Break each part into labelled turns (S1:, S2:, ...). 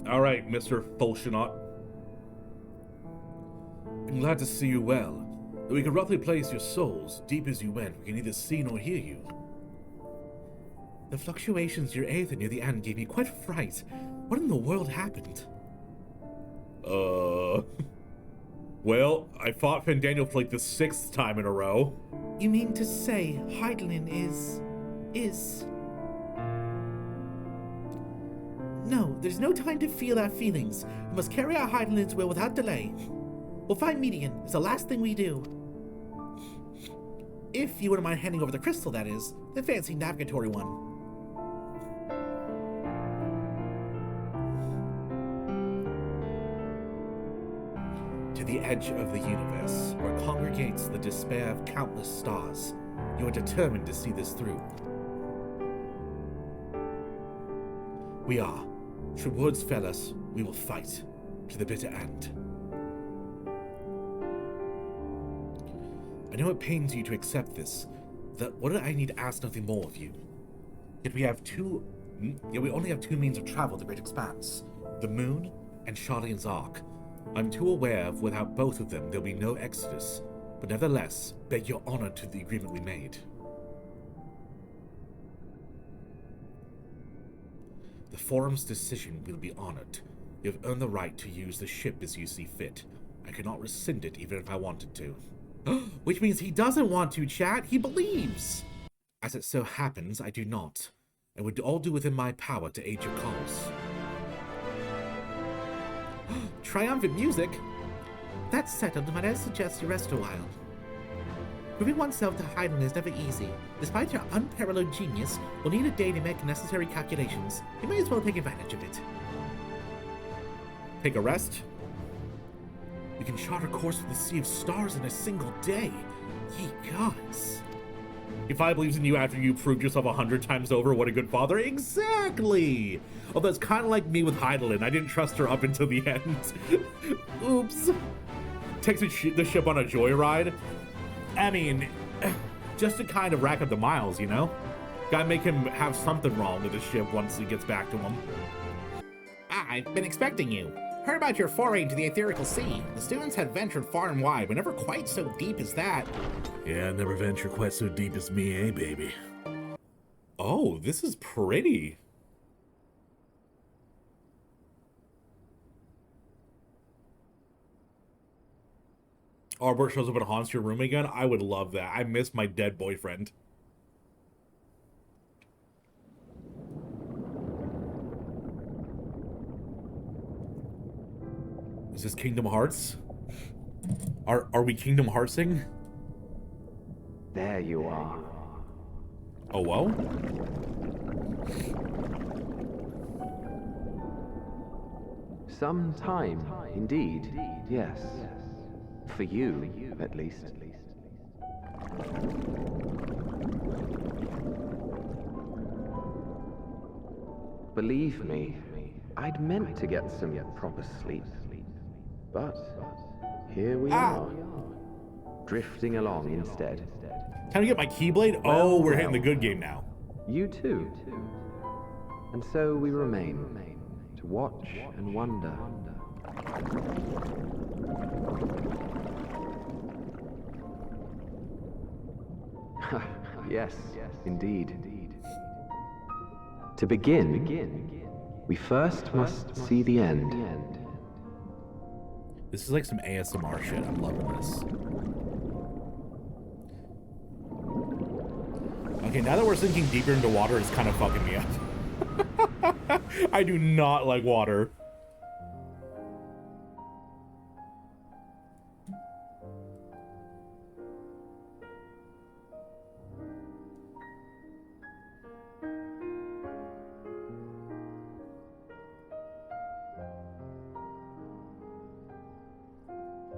S1: All right, Mr. Folshinaut. I'm glad to see you well. Though we can roughly place your souls, deep as you went, we can neither see nor hear you. The fluctuations your aether near the end gave me quite a fright. What in the world happened? Well, I fought Fandaniel for like the 6th time in a row. You mean to say Heidelin is... No, there's no time to feel our feelings. We must carry out Heidelin's will without delay. We'll find Median. It's the last thing we do. If you wouldn't mind handing over the crystal, that is. The fancy navigatory one. To the edge of the universe, where congregates the despair of countless stars, you are determined to see this through. We are. Should words fail us, we will fight to the bitter end. I know it pains you to accept this, that what I need to ask nothing more of you. Yet we only have 2 means of travel to the Great Expanse, the Moon and Charlene's Ark. I'm too aware of without both of them there'll be no exodus, but nevertheless, beg your honor to the agreement we made. The Forum's decision will be honored. You have earned the right to use the ship as you see fit. I cannot rescind it even if I wanted to. Which means he doesn't want to, chat. He believes. As it so happens, I do not. I would all do within my power to aid your cause. Triumphant music? That's settled, might I suggest you rest a while. Proving oneself to Heidelin is never easy. Despite your unparalleled genius, we'll need a day to make necessary calculations. You may as well take advantage of it. Take a rest? We can chart a course for the Sea of Stars in a single day. Ye gods. He finally believes in you after you proved yourself 100 times over what a good father? Exactly! Although it's kind of like me with Heidelin. I didn't trust her up until the end. Oops. Takes the ship on a joyride. I mean, just to kind of rack up the miles, you know? Gotta make him have something wrong with the ship once he gets back to him. I've been expecting you. Heard about your foray into the Etherical Sea. The students had ventured far and wide, but never quite so deep as that. Yeah, never ventured quite so deep as me, eh, baby? Oh, this is pretty. Arbor shows up and haunts your room again. I would love that. I miss my dead boyfriend. Is this Kingdom Hearts? Are we Kingdom Heartsing?
S2: There you are.
S1: Oh, well?
S2: Some time, indeed, yes. For you, at least. Believe me, I'd meant to get some proper sleep. But here we are, drifting along instead.
S1: Time to get my Keyblade? Oh, we're hitting the good game now.
S2: You too. And so we remain, to watch and wonder. Yes, indeed. To begin, we first must see the end.
S1: This is like some ASMR shit. I'm loving this. Okay, now that we're sinking deeper into water, it's kind of fucking me up. I do not like water.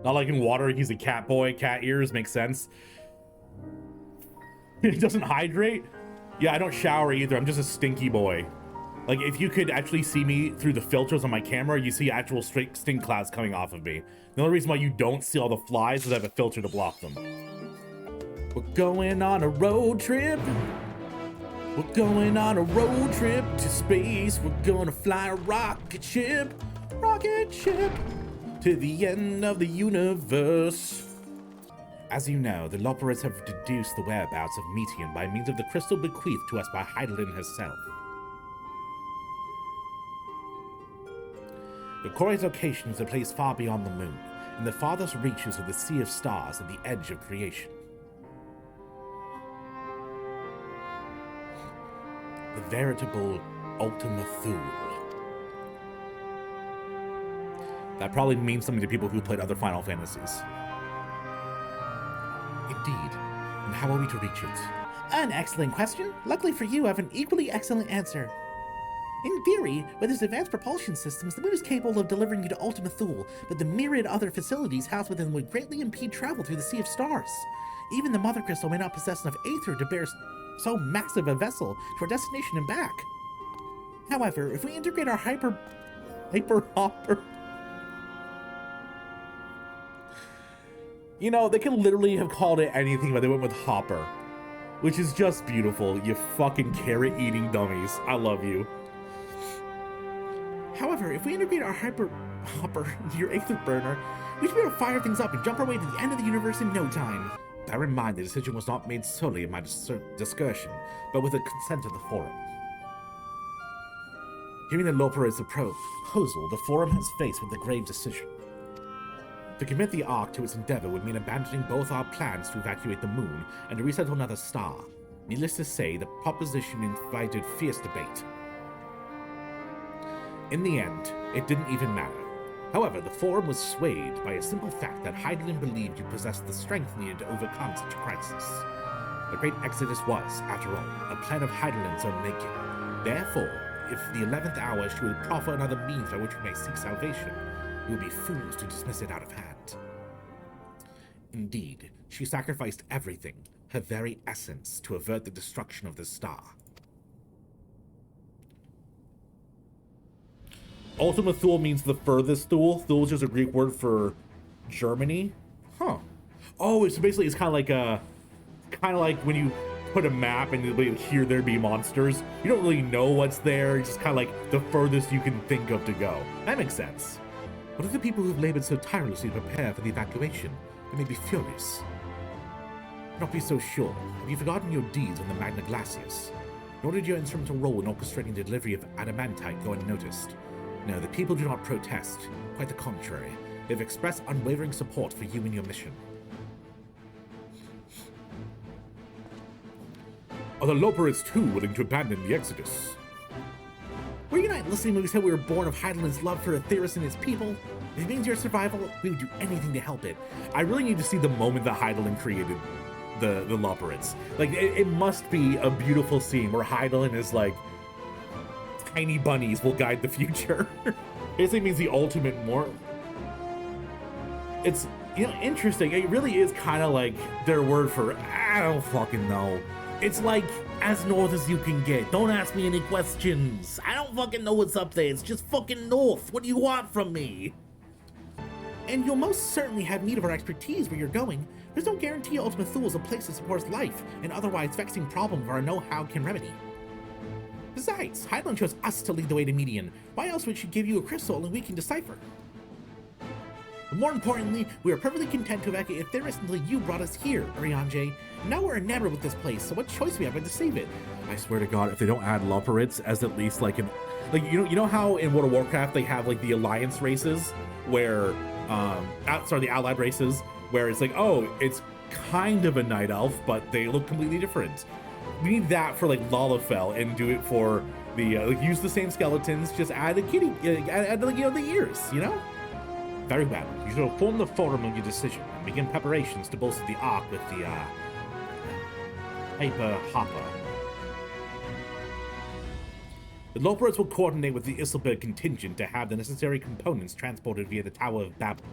S1: Not like in water, he's a cat boy. Cat ears makes sense. He doesn't hydrate? Yeah, I don't shower either. I'm just a stinky boy. Like, if you could actually see me through the filters on my camera, you see actual straight stink clouds coming off of me. The only reason why you don't see all the flies is I have a filter to block them. We're going on a road trip. We're going on a road trip to space. We're gonna fly a rocket ship, to the end of the universe. As you know, the Loporits have deduced the whereabouts of Meteon by means of the crystal bequeathed to us by Heidelin herself. The Corey's location is a place far beyond the moon, in the farthest reaches of the Sea of Stars at the edge of creation. The veritable Ultima Thule. That probably means something to people who played other Final Fantasies. Indeed. And how are we to reach it? An excellent question. Luckily for you, I have an equally excellent answer. In theory, with its advanced propulsion systems, the moon is capable of delivering you to Ultima Thule, but the myriad other facilities housed within would greatly impede travel through the Sea of Stars. Even the Mother Crystal may not possess enough aether to bear so massive a vessel to our destination and back. However, if we integrate our hyper hopper... You know, they could literally have called it anything, but they went with hopper, which is just beautiful. You fucking carrot-eating dummies. I love you. However, if we integrate our hyper hopper into your aether burner, we should be able to fire things up and jump our way to the end of the universe in no time. Bear in mind, the decision was not made solely in my discussion, but with the consent of the Forum. Hearing the Loporits' proposal, the Forum has faced with a grave decision. To commit the Ark to its endeavor would mean abandoning both our plans to evacuate the moon and to resettle another star. Needless to say, the proposition invited fierce debate. In the end, it didn't even matter. However, the Forum was swayed by a simple fact that Heidelin believed you possessed the strength needed to overcome such a crisis. The Great Exodus was, after all, a plan of Heidelin's own making. Therefore, if the 11th hour she would proffer another means by which we may seek salvation, we would be fools to dismiss it out of hand. Indeed, she sacrificed everything, her very essence, to avert the destruction of this star. Ultima Thule means the furthest Thule. Thule is just a Greek word for Germany. Huh. Oh, it's basically, it's kind of like when you put a map and you hear there be monsters. You don't really know what's there. It's just kind of like the furthest you can think of to go. That makes sense. What of the people who've labored so tirelessly to prepare for the evacuation? They may be furious. Do not be so sure. Have you forgotten your deeds on the Magna Glacius? Nor did your instrumental role in orchestrating the delivery of adamantite go unnoticed. No, the people do not protest. Quite the contrary. They've expressed unwavering support for you and your mission. Are the Loporits too willing to abandon the Exodus? Were you not listening when we said we were born of Heidelin's love for Aetheris and his people? If it means your survival, we would do anything to help it. I really need to see the moment that Heidelin created the Loporits. Like, it must be a beautiful scene where Heidelin is like, tiny bunnies will guide the future. Basically means the ultimate it's, you know, interesting. It really is kind of like their word for, I don't fucking know. It's like, as north as you can get. Don't ask me any questions. I don't fucking know what's up there. It's just fucking north. What do you want from me? And you'll most certainly have need of our expertise where you're going. There's no guarantee Ultima Thule is a place that supports life, and otherwise vexing problems our know-how can remedy. Besides, Heidelin chose us to lead the way to Median. Why else would she give you a crystal and we can decipher? But more importantly, we are perfectly content to evacuate Aetheris until you brought us here, Arianje. Now we're enamored with this place, so what choice we have but to save it? I swear to God, if they don't add Loporits as at least like an... Like, you know how in World of Warcraft they have like the Alliance races where... the Allied races, where it's like, oh, it's kind of a Night Elf, but they look completely different. We need that for like Lalafell and do it for the, like use the same skeletons, just add a kitty, add like, you know, the ears, you know? Very well. You shall form the Forum of your decision and begin preparations to bolster the Ark with the, Hyper Hopper. The Loporits will coordinate with the Isselberg contingent to have the necessary components transported via the Tower of Babel.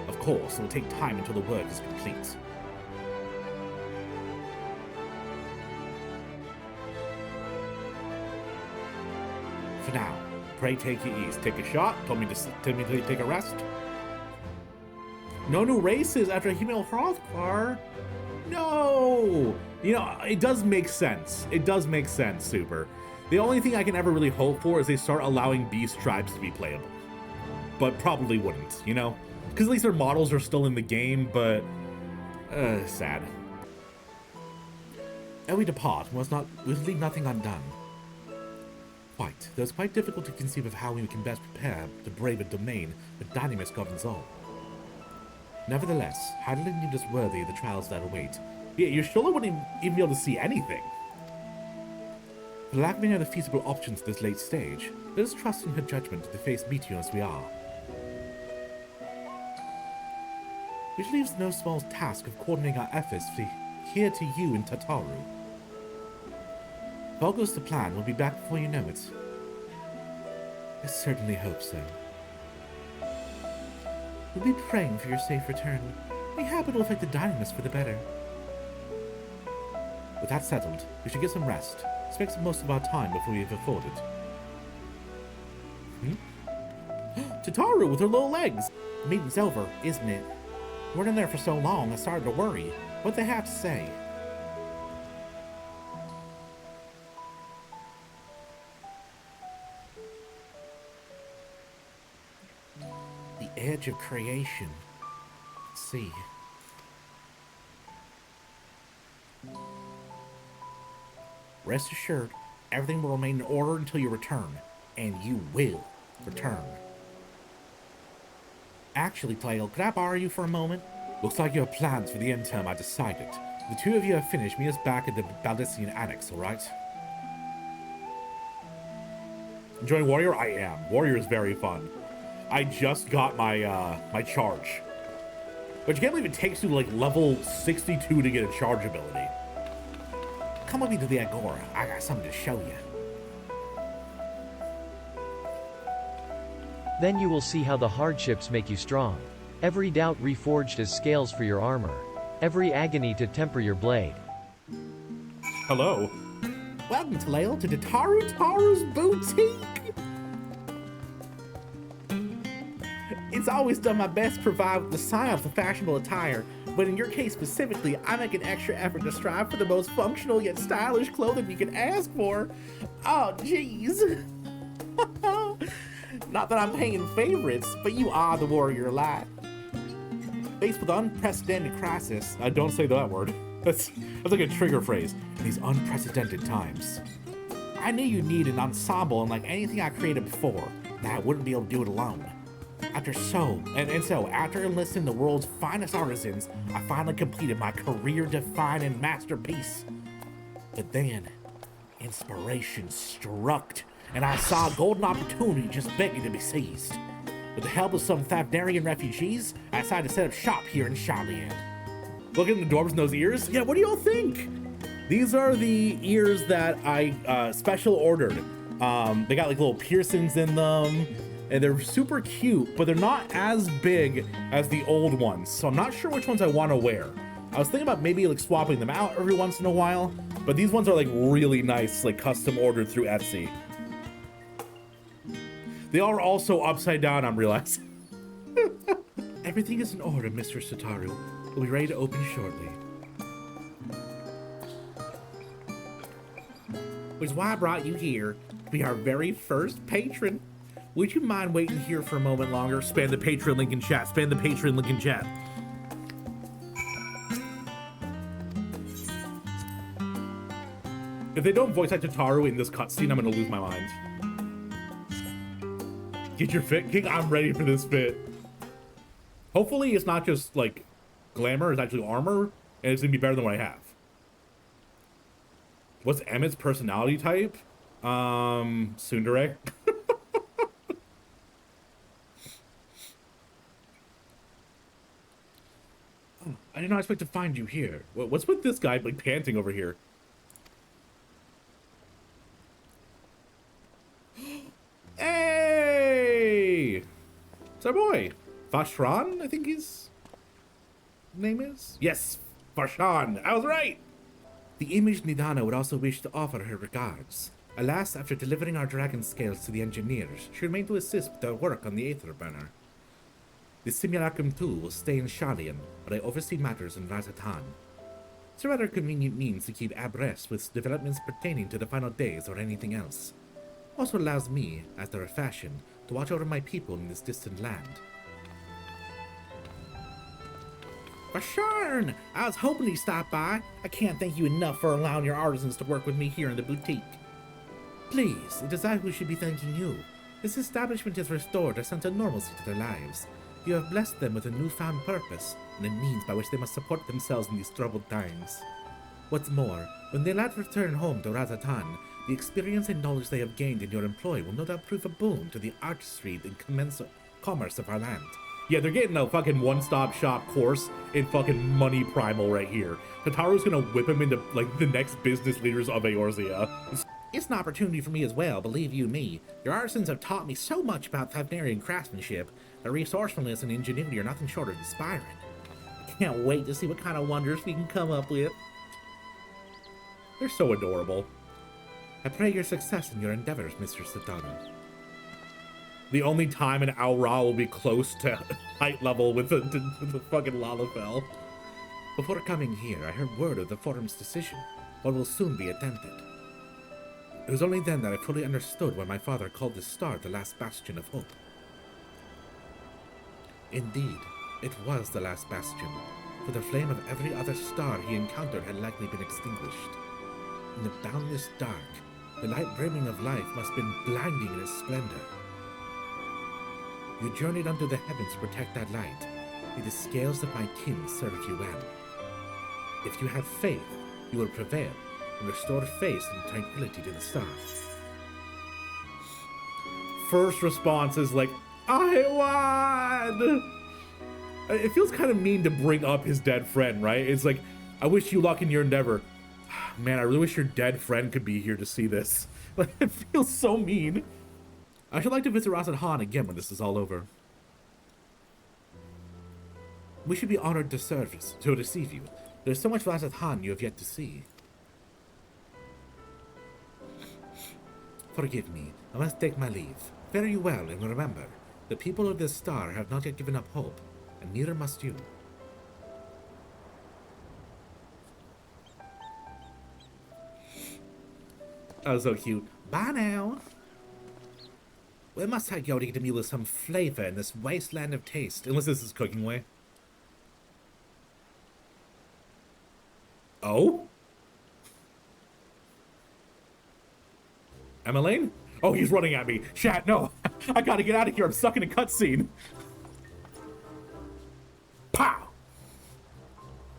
S1: Of course, it will take time until the work is complete. For now, pray take your ease. Take a shot. Tell me to take a rest. No new races after Himel Hrothgar.
S3: No! You know, it does make sense. It does make sense, Super. The only thing I can ever really hope for is they start allowing Beast tribes to be playable. But probably wouldn't, you know? Because at least their models are still in the game, but... sad. Ere we depart, we must leave nothing undone. Quite. Though it's quite difficult to conceive of how we can best prepare to brave a domain that Dynamis governs all. Nevertheless, Heidelin deemed us worthy of the trials that await. Yeah, you surely wouldn't even be able to see anything. For the lack of any other feasible options at this late stage, let us trust in her judgment to face Meteor as we are. Which leaves no small task of coordinating our efforts here to you in Tataru. If all goes to plan, we'll be back before you know it. I certainly hope so. We'll be praying for your safe return. We hope it will affect the Dynamis for the better. With that settled, we should get some rest. Spend most of our time before we have afforded. Tataru with her little legs! The meeting's over, isn't it? We weren't in there for so long, I started to worry. What'd they have to say? The edge of creation. Let's see. Rest assured, everything will remain in order until you return. And you will return. Actually, Cleo, could I borrow you for a moment? Looks like you have plans for the interim I decided. The two of you have finished, meet us back at the Baldician Annex, alright? Enjoying Warrior? I am. Warrior is very fun. I just got my my charge. But you can't believe it takes you like level 62 to get a charge ability. Come with me to the Agora. I got something to show you.
S4: Then you will see how the hardships make you strong. Every doubt reforged as scales for your armor. Every agony to temper your blade.
S3: Hello.
S1: Welcome, Taleo, to Taru's boutique. It's always done my best to provide the science of fashionable attire, but in your case specifically, I make an extra effort to strive for the most functional yet stylish clothing you can ask for. Oh, jeez. Not that I'm paying favorites, but you are the warrior alive. Faced with unprecedented crisis,
S3: Don't say that word. That's like a trigger phrase. In these unprecedented times.
S1: I knew you'd need an ensemble unlike anything I created before, that I wouldn't be able to do it alone. So after enlisting the world's finest artisans, I finally completed my career-defining masterpiece. But then, inspiration struck, and I saw a golden opportunity just begging to be seized. With the help of some Thavnarian refugees, I decided to set up shop here in Shyland.
S3: Look at the dwarves in those ears. Yeah, what do y'all think? These are the ears that I special ordered. They got like little piercings in them, and they're super cute, but they're not as big as the old ones. So I'm not sure which ones I want to wear. I was thinking about maybe like swapping them out every once in a while, but these ones are like really nice, like custom ordered through Etsy. They are also upside down, I'm realizing.
S1: Everything is in order, Mr. Sataru. We'll be ready to open shortly. Which is why I brought you here to be our very first patron. Would you mind waiting here for a moment longer?
S3: Spam the Patreon link in chat. Spam the Patreon link in chat. If they don't voice act Tataru in this cutscene, I'm gonna lose my mind. Get your fit, King. I'm ready for this fit. Hopefully it's not just like glamour, it's actually armor, and it's gonna be better than what I have. What's Emmett's personality type? Tsundere. I did not expect to find you here. What's with this guy like panting over here? Hey! It's our boy. Vashran, I think his name is? Yes, Varshan. I was right!
S1: The image Nidana would also wish to offer her regards. Alas, after delivering our dragon scales to the engineers, she remained to assist with their work on the Aether Burner. The Simulacrum too will stay in Shalian, but I oversee matters in Razatan.
S3: It's a rather convenient means to keep abreast with developments pertaining to the final days or anything else. Also allows me, after a fashion, to watch over my people in this distant land. For sure! I was hoping you'd stop by. I can't thank you enough for allowing your artisans to work with me here in the boutique. Please, it is I who should be thanking you. This establishment has restored a sense of normalcy to their lives. You have blessed them with a newfound purpose, and a means by which they must support themselves in these troubled times. What's more, when they last return home to Razatan, the experience and knowledge they have gained in your employ will no doubt prove a boon to the artistry and commerce of our land. Yeah, they're getting a fucking one-stop shop course in fucking money primal right here. Tataru's gonna whip him into, like, the next business leaders of Eorzea. It's an opportunity for me as well, believe you me. Your artisans have taught me so much about Thavnarian craftsmanship. Their resourcefulness and ingenuity are nothing short of inspiring. I can't wait to see what kind of wonders we can come up with. They're so adorable. I pray your success in your endeavors, Mr. Satoru. The only time an Aura will be close to height level with the fucking Lalafell. Before coming here, I heard word of the forum's decision, what will soon be attempted. It was only then that I fully understood why my father called this star the last bastion of hope. Indeed, it was the last bastion, for the flame of every other star he encountered had likely been extinguished. In the boundless dark, the light brimming of life must have been blinding in its splendor. You journeyed unto the heavens to protect that light. May the scales of my kin serve you well. If you have faith, you will prevail and restore faith and tranquility to the stars. First response is like, I won! It feels kind of mean to bring up his dead friend, right? It's like, I wish you luck in your endeavor. Man, I really wish your dead friend could be here to see this. It feels so mean. I should like to visit Razat again when this is all over. We should be honored to receive you. There's so much Razat you have yet to see. Forgive me, I must take my leave. Fare you well, and remember, the people of this star have not yet given up hope, and neither must you. That was so cute. Bye now. Where must I go to get a meal with some flavor in this wasteland of taste? Unless this is cooking way. Oh? Emmeline? Oh, he's running at me. Chat, no. I gotta get out of here. I'm stuck in a cutscene. Pow!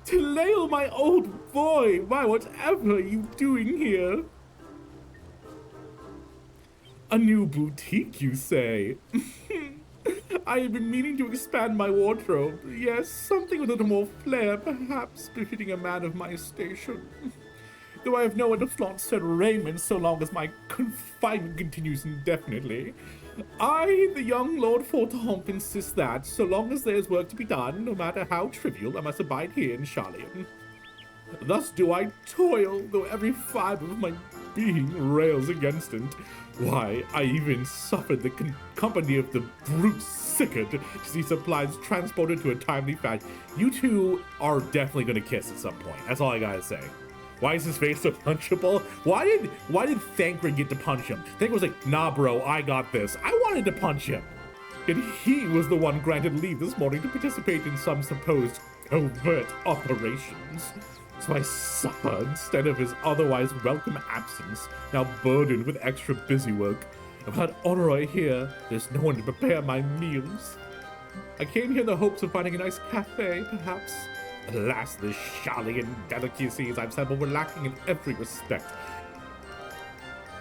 S3: Talael, my old boy. Why, whatever are you doing here? A new boutique, you say? I have been meaning to expand my wardrobe. Yes, something with a little more flair, perhaps befitting a man of my station. Though I have nowhere to flaunt said raiment so long as my confinement continues indefinitely. I, the young Lord Fortahomp, insist that, so long as there is work to be done, no matter how trivial, I must abide here in Charlian. Thus do I toil, though every fibre of my being rails against it. Why, I even suffered the company of the brute Sickard to see supplies transported to a timely fashion. You two are definitely gonna kiss at some point. That's all I gotta say. Why is his face so punchable? Why did Thancred get to punch him? Thancred was like, nah bro, I got this. I wanted to punch him. And he was the one granted leave this morning to participate in some supposed covert operations. So I suffer instead of his otherwise welcome absence, now burdened with extra busy work. Without Honoroy here, there's no one to prepare my meals. I came here in the hopes of finding a nice cafe, perhaps. Alas, the Charlian delicacies I've said were lacking in every respect.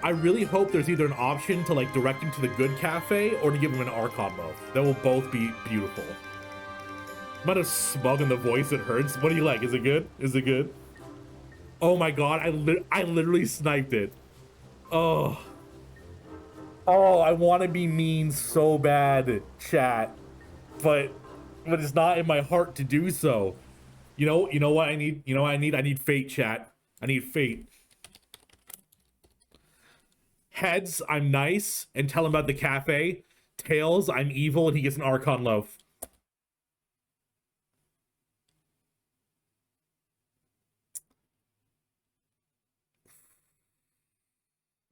S3: I really hope there's either an option to like direct him to the good cafe or to give him an Archon loaf. That will both be beautiful. Amount of smug in the voice, it hurts. What do you like? Is it good? Is it good? Oh my god, I literally sniped it. Oh. Oh, I want to be mean so bad, chat. But it's not in my heart to do so. You know what I need? You know what I need? I need fate, chat. I need fate. Heads, I'm nice and tell him about the cafe. Tails, I'm evil and he gets an Archon loaf.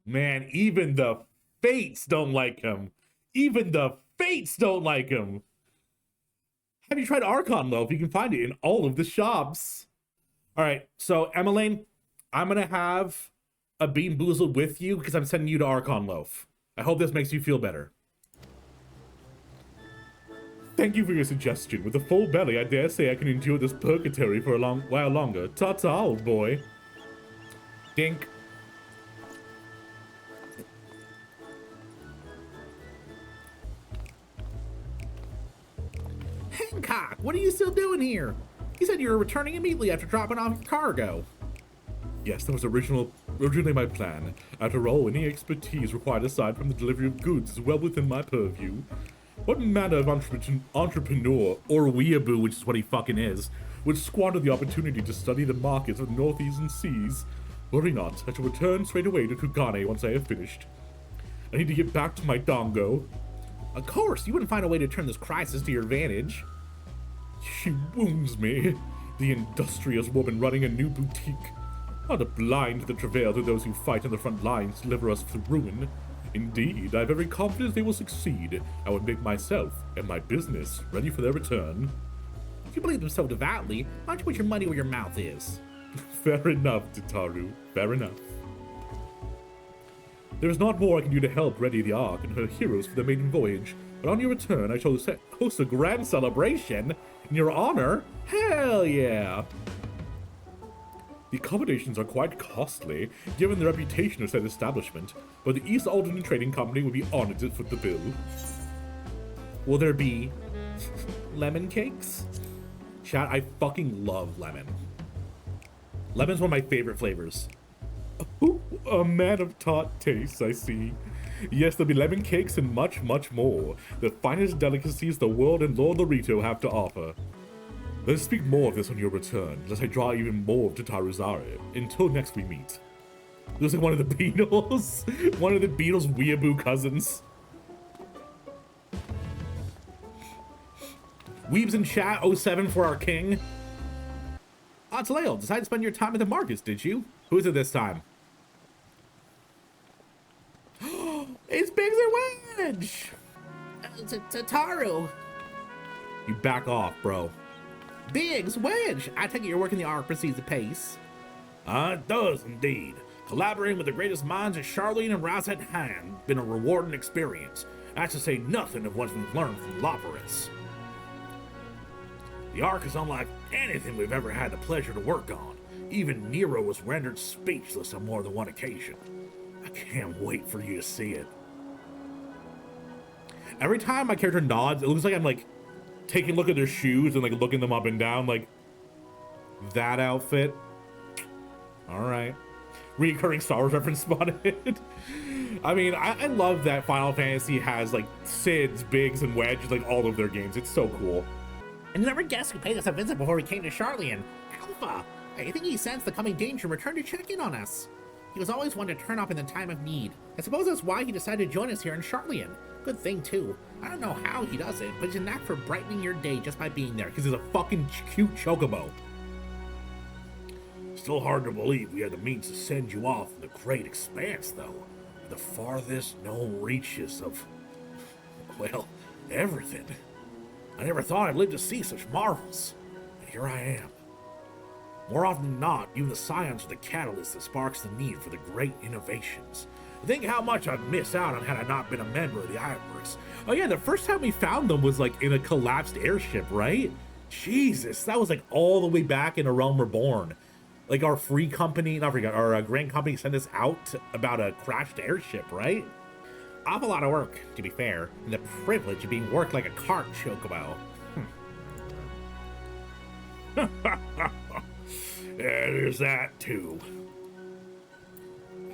S3: Man, even the fates don't like him. Even the fates don't like him. Have you tried Archon Loaf? You can find it in all of the shops. All right, so Emmeline, I'm gonna have a Bean Boozled with you because I'm sending you to Archon Loaf. I hope this makes you feel better. Thank you for your suggestion. With a full belly, I dare say I can endure this purgatory for a long while longer. Ta-ta, old boy. Dink.
S1: Hancock, what are you still doing here? You said you were returning immediately after dropping off your cargo.
S3: Yes, that was originally my plan. After all, any expertise required aside from the delivery of goods is well within my purview. What manner of entrepreneur, or weeaboo, which is what he fucking is, would squander the opportunity to study the markets of the northeastern seas? Worry not, I shall return straight away to Kugane once I have finished. I need to get back to my dongo.
S1: Of course, you wouldn't find a way to turn this crisis to your advantage.
S3: She wounds me, the industrious woman running a new boutique. Not a blind to the travail of those who fight on the front lines to deliver us to ruin. Indeed, I have every confidence they will succeed. I would make myself and my business ready for their return.
S1: If you believe them so devoutly, why don't you put your money where your mouth is?
S3: Fair enough, Tataru. Fair enough. There is not more I can do to help ready the Ark and her heroes for their maiden voyage, but on your return I shall host a grand celebration in your honor. Hell yeah! The accommodations are quite costly, given the reputation of said establishment, but the East Alderton Trading Company would be honored to foot the bill.
S1: Will there be lemon cakes?
S3: Chat, I fucking love lemon. Lemon's one of my favorite flavors. Ooh, a man of taught tastes, I see. Yes, there'll be lemon cakes and much, much more. The finest delicacies the world and Lord Lorito have to offer. Let's speak more of this on your return, lest I draw even more of Tataruzare. Until next we meet. Looks like one of the Beatles. One of the Beatles' weeaboo cousins.
S1: Weebs in chat 07 for our king. Taleo, decided to spend your time at the markets, did you?
S3: Who is it this time?
S1: It's Biggs and Wedge! Tataru.
S3: You back off, bro.
S1: Biggs, Wedge! I take it you're working the Ark proceeds apace.
S5: It does indeed. Collaborating with the greatest minds at Charlene and Rosette Hand been a rewarding experience. That's to say nothing of what we've learned from Loporus. The Ark is unlike anything we've ever had the pleasure to work on. Even Nero was rendered speechless on more than one occasion. I can't wait for you to see it.
S3: Every time my character nods, it looks like I'm like taking a look at their shoes and like looking them up and down, like that outfit. All right. Recurring Star Wars reference spotted. I mean, I love that Final Fantasy has like Sids, Biggs, and Wedge, like all of their games. It's so cool.
S1: And you never guessed who paid us a visit before we came to Charlian. Alpha! I think he sensed the coming danger and returned to check in on us. He was always one to turn up in the time of need. I suppose that's why he decided to join us here in Charlian. Good thing, too. I don't know how he does it, but he's a knack for brightening your day just by being there, because he's a fucking cute chocobo.
S5: Still hard to believe we had the means to send you off in the great expanse, though. The farthest known reaches of, well, everything. I never thought I'd live to see such marvels. And here I am. More often than not, even the scions are the catalyst that sparks the need for the great innovations. Think how much I'd miss out on had I not been a member of the Ironworks.
S3: Oh yeah, the first time we found them was like in a collapsed airship, right? Jesus, that was like all the way back in A Realm Reborn. Like our free company, not free, our grand company sent us out about a crashed airship, right?
S1: Awful lot of work, to be fair, and the privilege of being worked like a cart chocobo.
S5: Yeah, there's that too.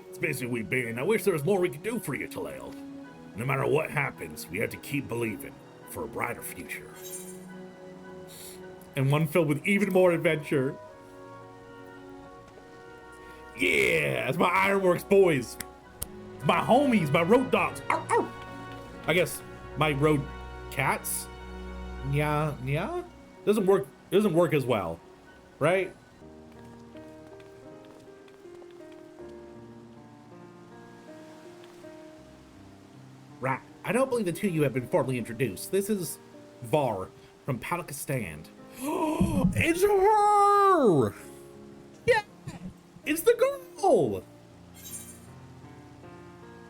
S5: It's busy we've been. I wish there was more we could do for you, Taleo. No matter what happens, we have to keep believing for a brighter future.
S3: And one filled with even more adventure. Yeah, it's my Ironworks boys. My homies, my road dogs. Ow, ow. I guess my road cats. Yeah. Doesn't work as well, right?
S1: Right. I don't believe the two of you have been formally introduced. This is Var from Palakistan.
S5: It's her!
S1: Yeah! It's the girl!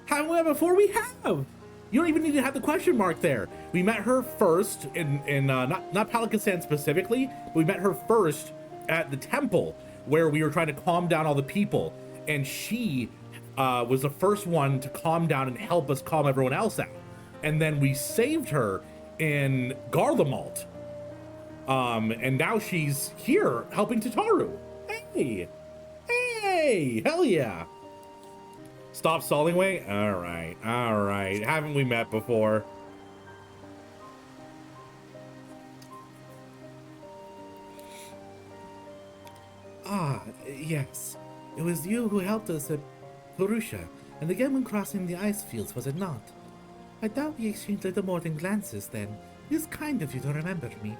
S1: Haven't we met before? We have! You don't even need to have the question mark there. We met her first in not Palakistan specifically, but we met her first at the temple where we were trying to calm down all the people. And she was the first one to calm down and help us calm everyone else out. And then we saved her in Garlemald. And now she's here helping Tataru. Hey! Hey! Hell yeah! Stop stalling way? Alright, alright. Haven't we met before? Ah, yes. It was you who helped us at Purusha, and again when crossing the ice fields, was it not? I doubt we exchanged little more than glances then. It is kind of you to remember me.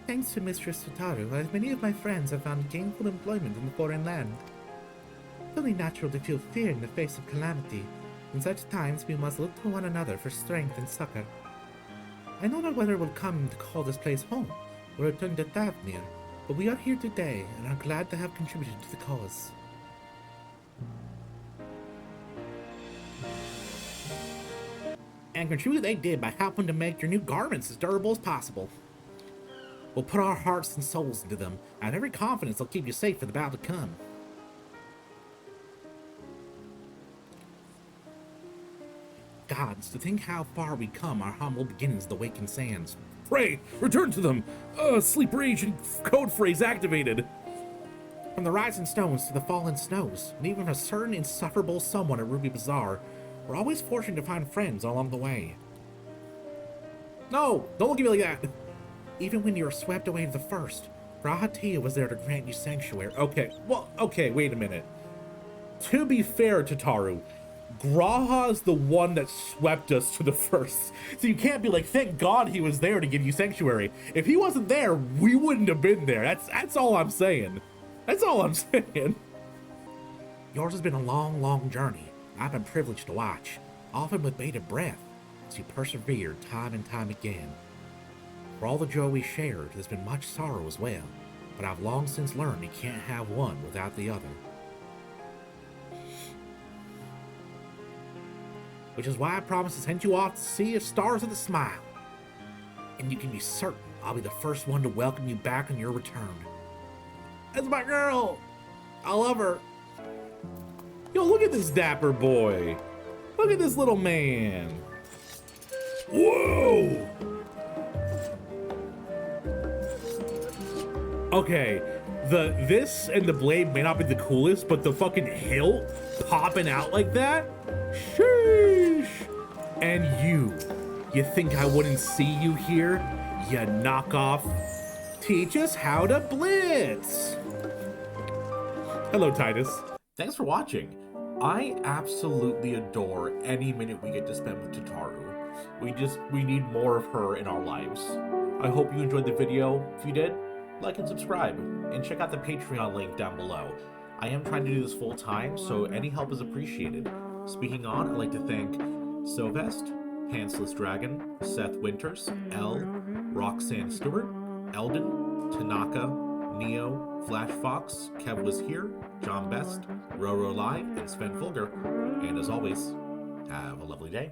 S1: Thanks to Mistress Tataru, many of my friends have found gainful employment in the foreign land. It's only natural to feel fear in the face of calamity. In such times, we must look to one another for strength and succor. I know not whether it will come to call this place home, or return to Thavnir, but we are here today, and are glad to have contributed to the cause. And contribute they did by helping to make your new garments as durable as possible. We'll put our hearts and souls into them, and have every confidence they'll keep you safe for the battle to come. Gods, to think how far we come, our humble beginnings, the wakened sands.
S5: Pray, return to them! Sleep rage and code phrase activated!
S1: From the rising stones to the fallen snows, and even from a certain insufferable someone at Ruby Bazaar, we're always fortunate to find friends along the way. No, don't look at me like that! Even when you were swept away to the first, Rahatia was there to grant you sanctuary. Okay, wait a minute. To be fair, Tataru, Graha's the one that swept us to the first. So you can't be like, thank God he was there to give you sanctuary. If he wasn't there, we wouldn't have been there. That's all I'm saying. That's all I'm saying. Yours has been a long, long journey. I've been privileged to watch, often with bated breath, as you persevered time and time again. For all the joy we shared, there's been much sorrow as well, but I've long since learned you can't have one without the other. Which is why I promise to send you off to see if stars with a smile. And you can be certain I'll be the first one to welcome you back on your return. That's my girl! I love her. Yo, look at this dapper boy. Look at this little man. Whoa! Okay, this and the blade may not be the coolest, but the fucking hilt popping out like that? Sheesh! And you think I wouldn't see you here? You knockoff. Teach us how to blitz! Hello, Titus. Thanks for watching. I absolutely adore any minute we get to spend with Tataru. We need more of her in our lives. I hope you enjoyed the video. If you did, like and subscribe, and check out the Patreon link down below. I am trying to do this full time, so any help is appreciated. Speaking on, I'd like to thank Sylvest, Pantsless Dragon, Seth Winters, L, Roxanne Stewart, Eldon, Tanaka, Neo, Flash Fox, Kev Was Here, John Best, Roro Live, and Sven Fulger. And as always, have a lovely day.